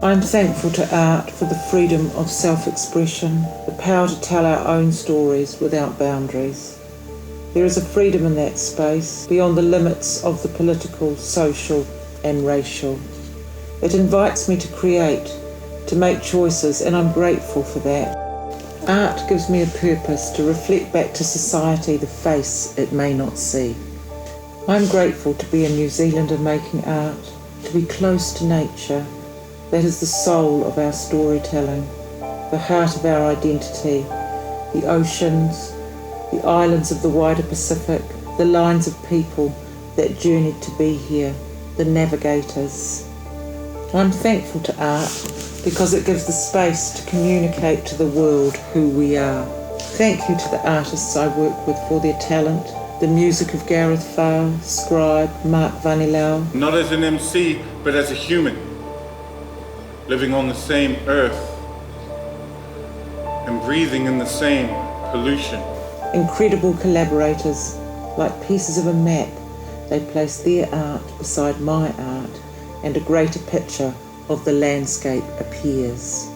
I'm thankful to art for the freedom of self-expression, the power to tell our own stories without boundaries. There is a freedom in that space beyond the limits of the political, social and racial. It invites me to create, to make choices, and I'm grateful for that. Art gives me a purpose to reflect back to society the face it may not see. I'm grateful to be a New Zealander making art, to be close to nature. That is the soul of our storytelling, the heart of our identity, the oceans, the islands of the wider Pacific, the lines of people that journeyed to be here, the navigators. I'm thankful to art because it gives the space to communicate to the world who we are. Thank you to the artists I work with for their talent, the music of Gareth Farr, Scribe, Mark Vanilau. Not as an MC, but as a human, living on the same earth and breathing in the same pollution. Incredible collaborators, like pieces of a map, they place their art beside my art and a greater picture of the landscape appears.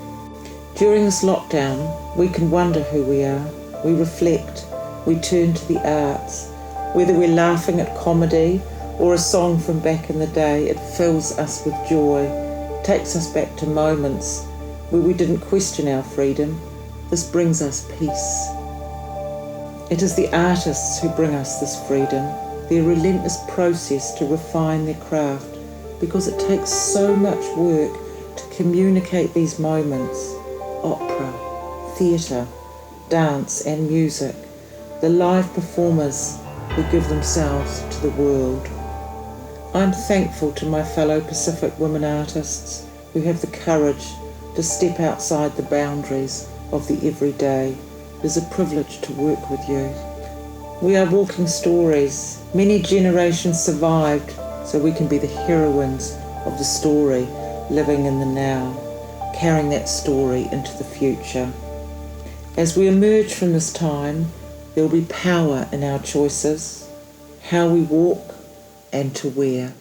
During this lockdown, we can wonder who we are. We reflect, we turn to the arts. Whether we're laughing at comedy or a song from back in the day, it fills us with joy, takes us back to moments where we didn't question our freedom. This brings us peace. It is the artists who bring us this freedom, their relentless process to refine their craft, because it takes so much work to communicate these moments. Opera, theatre, dance and music, the live performers who give themselves to the world. I'm thankful to my fellow Pacific women artists who have the courage to step outside the boundaries of the everyday. It is a privilege to work with you. We are walking stories. Many generations survived so we can be the heroines of the story, living in the now, carrying that story into the future. As we emerge from this time, there will be power in our choices, how we walk and to where.